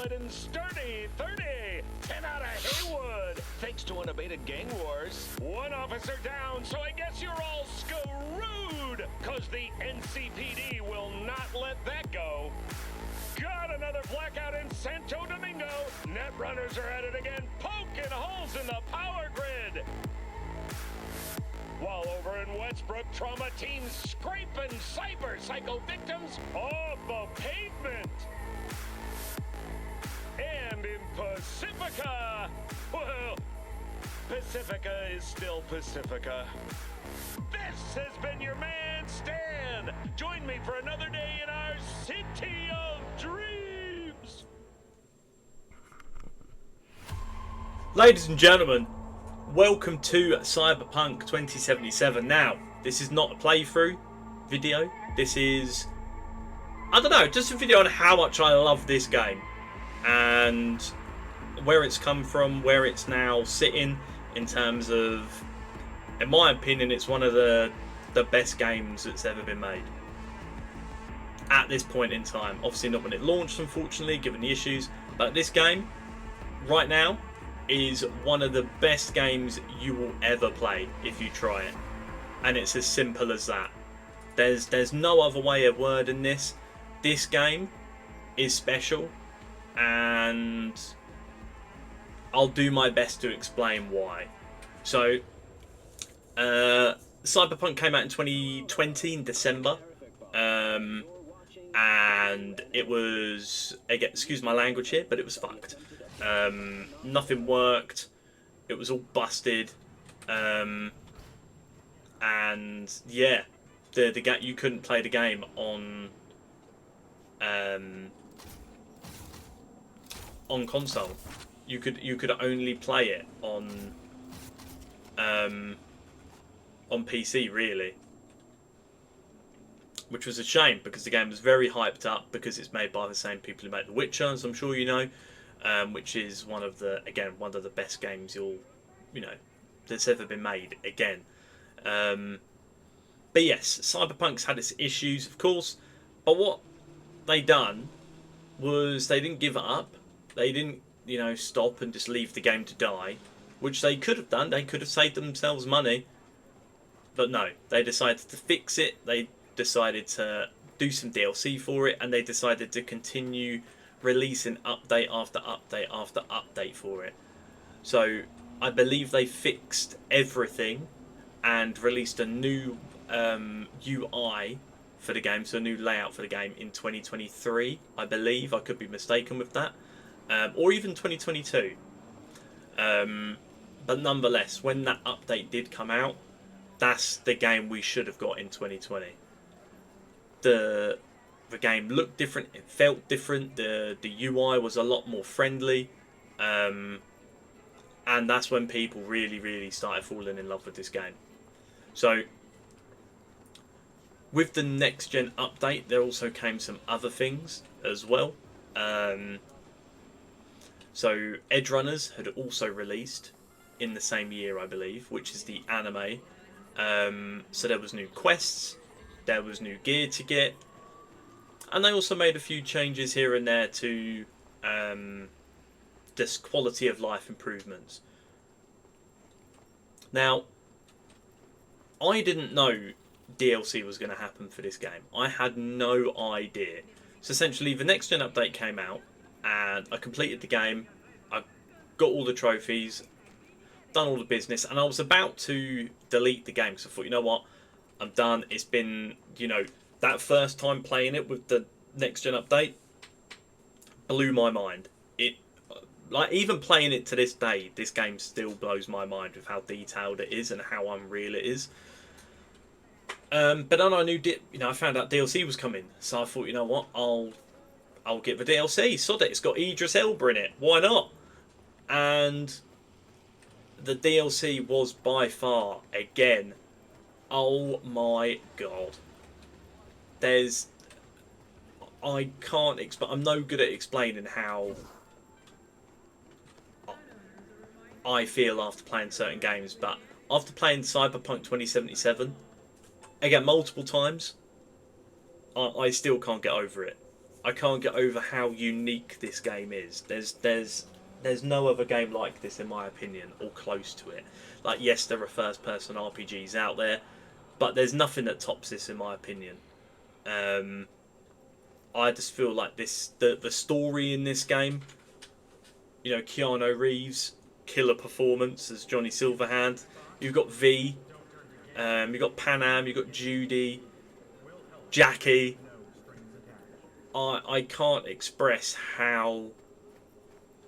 And sturdy 30, 10 out of Haywood, thanks to unabated gang wars. One officer down, so I guess you're all screwed, cause the NCPD will not let that go. Got another blackout in Santo Domingo. Net runners are at it again, poking holes in the power grid. While over in Westbrook, trauma teams scraping cyber psycho victims off the pavement. And in Pacifica, well, Pacifica is still Pacifica. This has been your man, Stan. Join me for another day in our city of dreams. Ladies and gentlemen, welcome to Cyberpunk 2077. Now, this is not a playthrough video. This is, I don't know, just a video on how much I love this game. And where it's come from, where it's now sitting in terms of, in my opinion, it's one of the best games that's ever been made at this point in time. Obviously not when it launched, unfortunately, given the issues, but this game right now is one of the best games you will ever play if you try it, and it's as simple as that. There's no other way of wording this. This game is special, and I'll do my best to explain why. So, Cyberpunk came out in 2020 in December, and it was, again, excuse my language here, but it was fucked. Nothing worked. It was all busted, and yeah, the you couldn't play the game on console. You could only play it on PC, really, which was a shame because the game was very hyped up because it's made by the same people who make The Witcher, as I'm sure you know, which is one of the best games that's ever been made again. But yes, Cyberpunk's had its issues, of course, but what they done was they didn't give up. They didn't, stop and just leave the game to die, which they could have done. They could have saved themselves money, but no, they decided to fix it. They decided to do some DLC for it, and they decided to continue releasing update after update after update for it. So I believe they fixed everything and released a new UI for the game, so a new layout for the game in 2023, I believe. I could be mistaken with that. Or even 2022. But nonetheless, when that update did come out, that's the game we should have got in 2020. The game looked different, it felt different, the UI was a lot more friendly, and that's when people really started falling in love with this game. So, with the next gen update, there also came some other things as well. So Edge Runners had also released in the same year, I believe, which is the anime. So there was new quests, there was new gear to get, and they also made a few changes here and there to this quality of life improvements. Now, I didn't know DLC was going to happen for this game. I had no idea. So essentially, the next gen update came out, and I completed the game. I got all the trophies, done all the business, and I was about to delete the game because I thought, you know what, I'm done. It's been, that first time playing it with the next gen update blew my mind. Even playing it to this day, this game still blows my mind with how detailed it is and how unreal it is. But then I knew, I found out DLC was coming, so I thought, you know what, I'll get the DLC. Sod it, it's got Idris Elba in it. Why not? And the DLC was by far, again, oh my god. I can't explain. I'm no good at explaining how I feel after playing certain games, but after playing Cyberpunk 2077, again, multiple times, I still can't get over it. I can't get over how unique this game is. There's no other game like this in my opinion, or close to it. Like, yes, there are first-person RPGs out there, but there's nothing that tops this in my opinion. I just feel like the story in this game, you know, Keanu Reeves, killer performance as Johnny Silverhand. You've got V, you've got Panam, you've got Judy, Jackie. I can't express how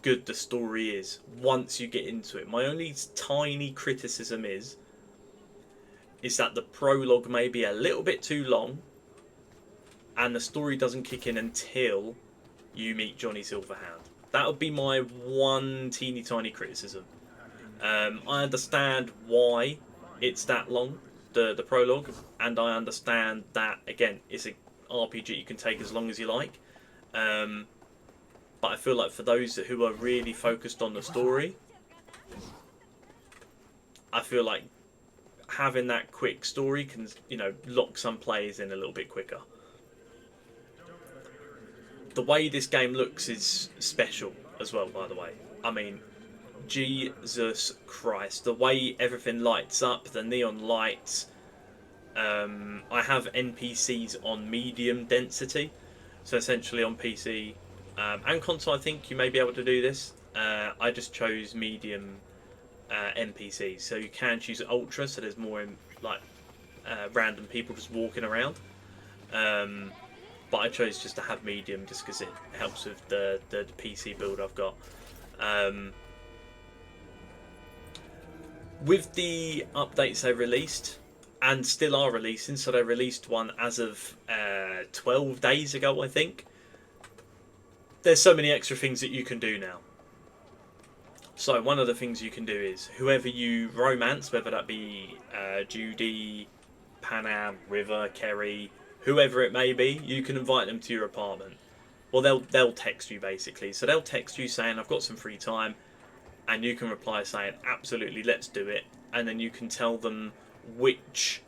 good the story is once you get into it. My only tiny criticism is that the prologue may be a little bit too long, and the story doesn't kick in until you meet Johnny Silverhand. That would be my one teeny tiny criticism. I understand why it's that long, the prologue, and I understand that, again, it's a RPG you can take as long as you like. But I feel like for those who are really focused on the story, I feel like having that quick story can, you know, lock some players in a little bit quicker. The way this game looks is special as well, by the way. I mean, Jesus Christ, the way everything lights up, the neon lights. I have NPCs on medium density, so essentially on PC and console I think you may be able to do this. I just chose medium NPCs, so you can choose ultra, so there's more random people just walking around. But I chose just to have medium just because it helps with the PC build I've got. With the updates they released, and still are releasing, so they released one as of 12 days ago, I think. There's so many extra things that you can do now. So one of the things you can do is, whoever you romance, whether that be Judy, Panam, River, Kerry, whoever it may be, you can invite them to your apartment. Well, they'll text you basically. So they'll text you saying, I've got some free time, and you can reply saying, absolutely, let's do it. And then you can tell them which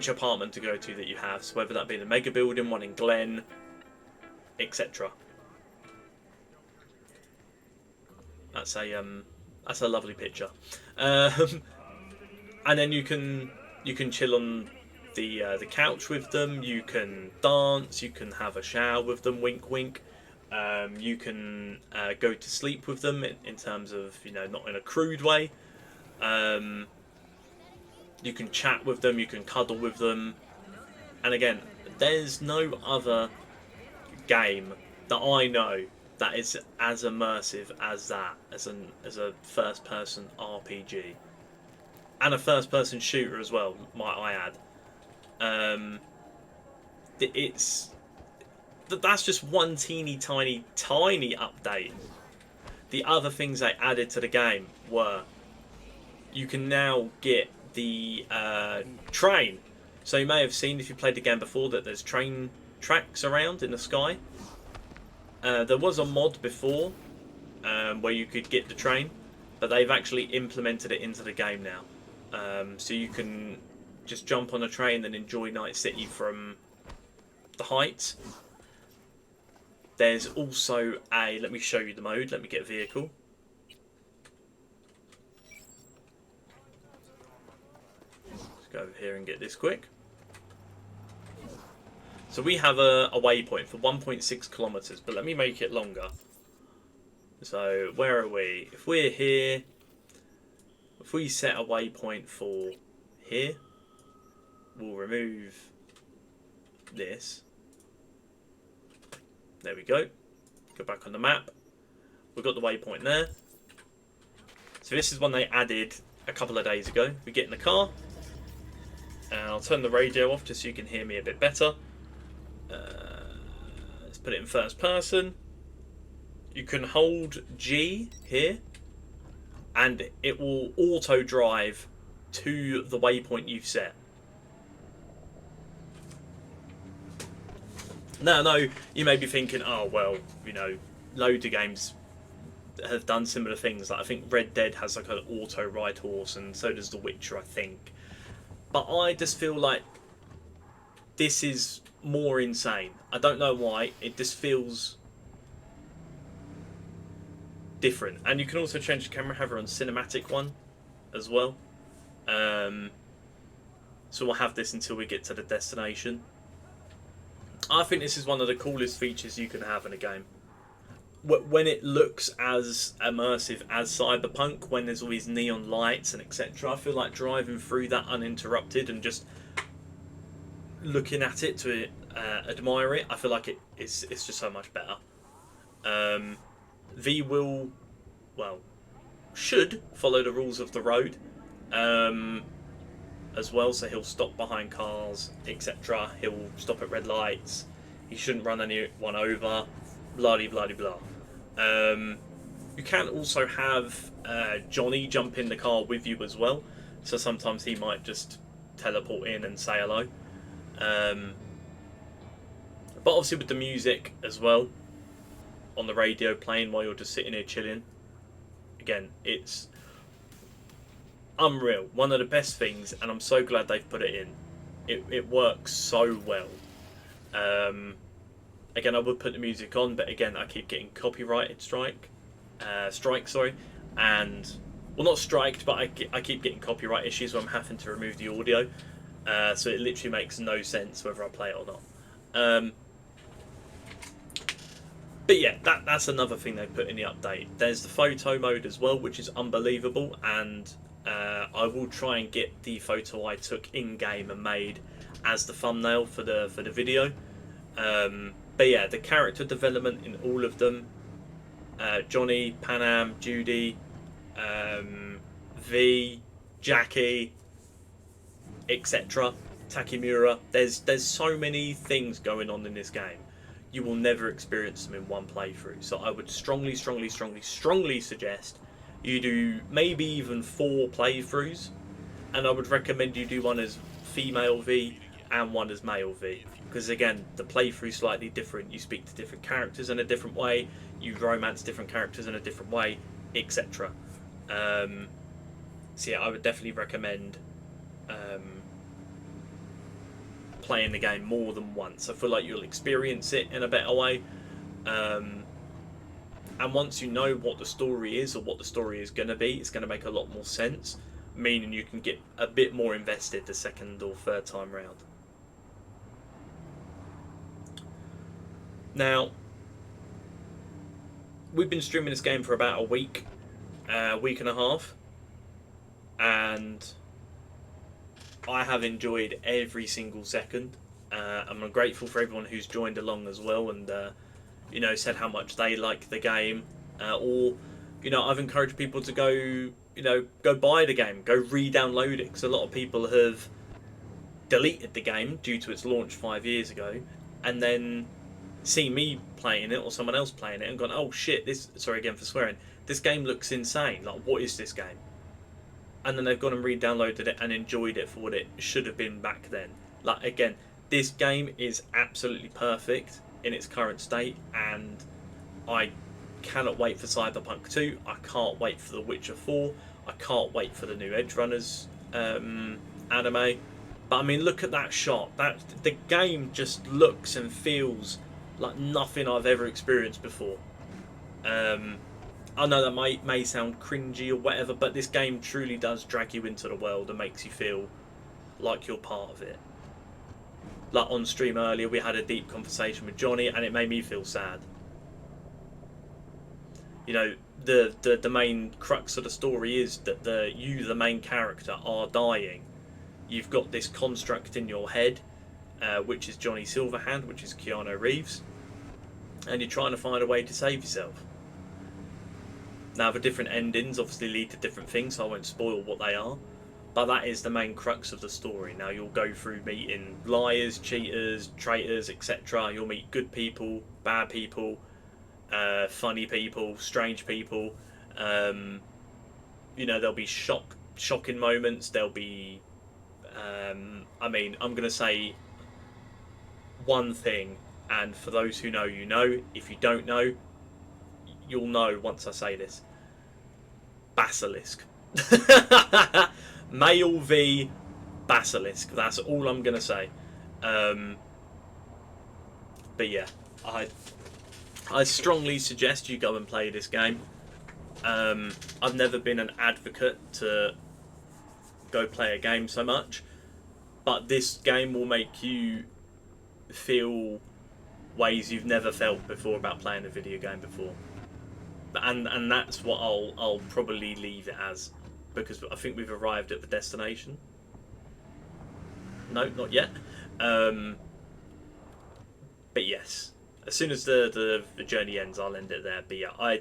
apartment to go to that you have. So whether that be the mega building, one in Glen, etc. That's a lovely picture. And then you can chill on the couch with them. You can dance. You can have a shower with them. Wink, wink. You can go to sleep with them in terms of, you know, not in a crude way. You can chat with them. You can cuddle with them. And again, there's no other game that I know that is as immersive as that, as a first-person RPG. And a first-person shooter as well, might I add. That's just one teeny tiny update. The other things they added to the game were, you can now get the train. So you may have seen, if you played the game before, that there's train tracks around in the sky. There was a mod before where you could get the train, but they've actually implemented it into the game now. So you can just jump on a train and enjoy Night City from the heights. There's also let me show you the mode. Let me get a vehicle. Let's go over here and get this quick. So we have a waypoint for 1.6 kilometers, but let me make it longer. So where are we? If we're here, if we set a waypoint for here, we'll remove this. There we go. Go back on the map. We've got the waypoint there. So this is one they added a couple of days ago. We get in the car, and I'll turn the radio off just so you can hear me a bit better. Let's put it in first person. You can hold G here, and it will auto drive to the waypoint you've set. Now, no, you may be thinking, oh well, you know, loads of games have done similar things. Like I think Red Dead has like an auto ride horse, and so does The Witcher, I think. But I just feel like this is more insane. I don't know why. It just feels different. And you can also change the camera, have her on cinematic one as well. So we'll have this until we get to the destination. I think this is one of the coolest features you can have in a game. When it looks as immersive as Cyberpunk, when there's all these neon lights and etc., I feel like driving through that uninterrupted and just looking at it to admire it, I feel like it's just so much better. V will, well, should follow the rules of the road as well, so he'll stop behind cars, etc. He'll stop at red lights. He shouldn't run anyone over. Blah blah blah. You can also have Johnny jump in the car with you as well, so sometimes he might just teleport in and say hello. But obviously with the music as well on the radio playing while you're just sitting here chilling, again, it's unreal. One of the best things, and I'm so glad they've put it in. It works so well. Again, I would put the music on, but again, I keep getting copyrighted strike, and well, not striked, but I keep getting copyright issues where I'm having to remove the audio. So it literally makes no sense whether I play it or not. But yeah, that's another thing they put in the update. There's the photo mode as well, which is unbelievable, and I will try and get the photo I took in game and made as the thumbnail for the video. But yeah, the character development in all of them, Johnny, Panam, Judy, V, Jackie, etc., Takemura. There's so many things going on in this game. You will never experience them in one playthrough. So I would strongly suggest you do maybe even 4 playthroughs, and I would recommend you do one as female V and one as male V, because again, the playthrough's slightly different. You speak to different characters in a different way, you romance different characters in a different way, etc. So yeah, I would definitely recommend playing the game more than once. I feel like you'll experience it in a better way, and once you know what the story is or what the story is going to be, it's going to make a lot more sense, meaning you can get a bit more invested the second or third time round. Now, we've been streaming this game for about a week and a half, and I have enjoyed every single second. I'm grateful for everyone who's joined along as well, and said how much they like the game, or I've encouraged people to go buy the game, go re-download it, because a lot of people have deleted the game due to its launch 5 years ago, and then see me playing it or someone else playing it and gone, oh shit, sorry again for swearing, this game looks insane, like what is this game? And then they've gone and re-downloaded it and enjoyed it for what it should have been back then. Like, again, this game is absolutely perfect in its current state, and I cannot wait for Cyberpunk 2. I can't wait for The Witcher 4. I can't wait for the new Edge Runners anime. But I mean, look at that shot. The game just looks and feels like nothing I've ever experienced before. I know that may sound cringy or whatever, but this game truly does drag you into the world and makes you feel like you're part of it. Like on stream earlier, we had a deep conversation with Johnny, and it made me feel sad. The main crux of the story is that the main character, are dying. You've got this construct in your head, which is Johnny Silverhand, which is Keanu Reeves, and you're trying to find a way to save yourself. Now, the different endings obviously lead to different things, so I won't spoil what they are, but that is the main crux of the story. Now, you'll go through meeting liars, cheaters, traitors, etc. You'll meet good people, bad people, funny people, strange people. There'll be shocking moments. There'll be, I'm going to say one thing, and for those who know, you know. If you don't know, you'll know once I say this. Basilisk. Male v Basilisk. That's all I'm going to say. But yeah, I strongly suggest you go and play this game. I've never been an advocate to go play a game so much, but this game will make you feel ways you've never felt before about playing a video game before. And that's what I'll probably leave it as, because I think we've arrived at the destination. No, not yet. But yes, as soon as the journey ends, I'll end it there. But yeah,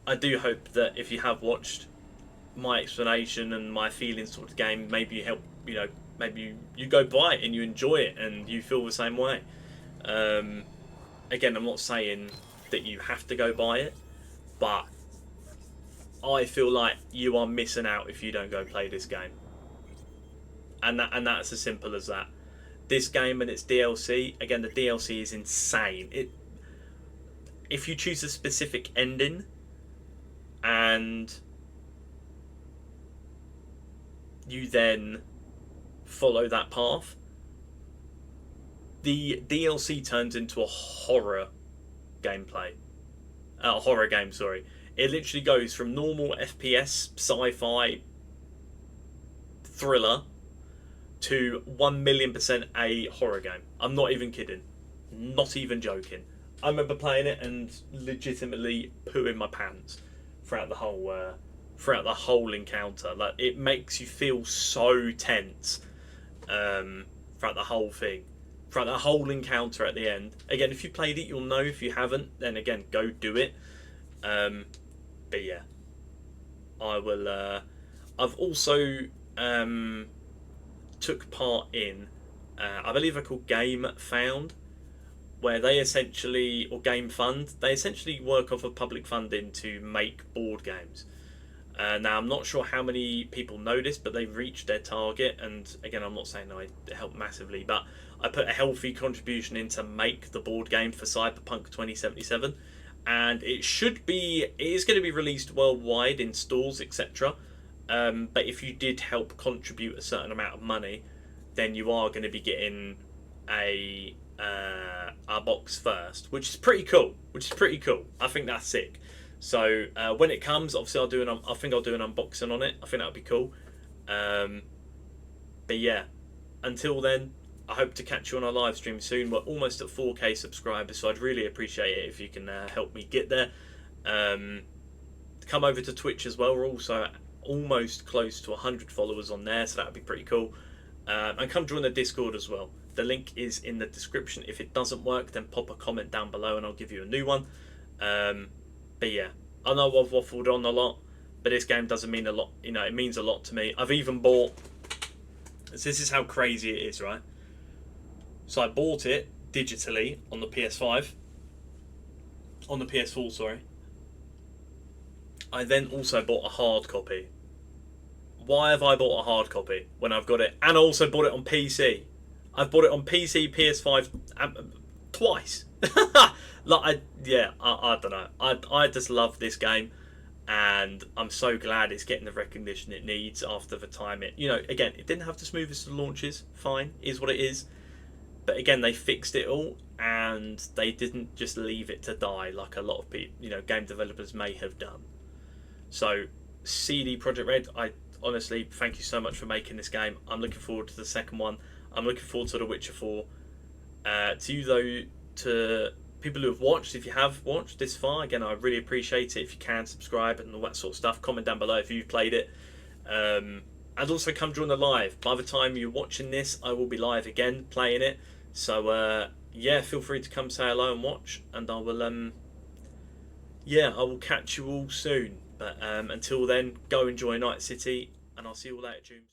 I do hope that if you have watched my explanation and my feelings towards the game, maybe you help, maybe you go buy it and you enjoy it and you feel the same way. Again, I'm not saying that you have to go buy it, but I feel like you are missing out if you don't go play this game. And that's as simple as that. This game and its DLC, again, the DLC is insane. If you choose a specific ending and you then follow that path, the DLC turns into a horror gameplay. A horror game, sorry. It literally goes from normal FPS, sci-fi, thriller to 1,000,000% a horror game. I'm not even kidding. Not even joking. I remember playing it and legitimately pooing my pants throughout the whole encounter. Like, it makes you feel so tense throughout the whole thing, throughout the whole encounter at the end. Again, if you played it, you'll know. If you haven't, then again, go do it. But yeah, I will. I've also took part in, I believe they're called Game Found, where they essentially, or Game Fund, they essentially work off of public funding to make board games. Now, I'm not sure how many people know this, but they've reached their target. And again, I'm not saying I helped massively, but I put a healthy contribution in to make the board game for Cyberpunk 2077. And it is going to be released worldwide in stores, etc. But if you did help contribute a certain amount of money, then you are going to be getting a box first, which is pretty cool. I think that's sick. So when it comes, obviously I think I'll do an unboxing on it. I think that would be cool. But yeah, until then, I hope to catch you on our live stream soon. We're almost at 4K subscribers, so I'd really appreciate it if you can help me get there. Come over to Twitch as well. We're also almost close to 100 followers on there, so that would be pretty cool. And come join the Discord as well. The link is in the description. If it doesn't work, then pop a comment down below and I'll give you a new one. But yeah, I know I've waffled on a lot, but this game doesn't mean a lot. It means a lot to me. I've even bought... So this is how crazy it is, right? So I bought it digitally on the PS5. On the PS4, sorry. I then also bought a hard copy. Why have I bought a hard copy when I've got it? And I also bought it on PC. I've bought it on PC, PS5 twice. I don't know. I just love this game, and I'm so glad it's getting the recognition it needs after the time again, it didn't have the smoothest of launches. Fine, is what it is. But again, they fixed it all, and they didn't just leave it to die like a lot of people, game developers may have done. So, CD Projekt Red, I honestly thank you so much for making this game. I'm looking forward to the second one. I'm looking forward to The Witcher 4. To you though, to people who have watched, if you have watched this far, again, I really appreciate it. If you can, subscribe and all that sort of stuff. Comment down below if you've played it. And also come join the live. By the time you're watching this, I will be live again playing it. So yeah, feel free to come say hello and watch, and I will I will catch you all soon. But until then, go enjoy Night City, and I'll see you all later, tunes.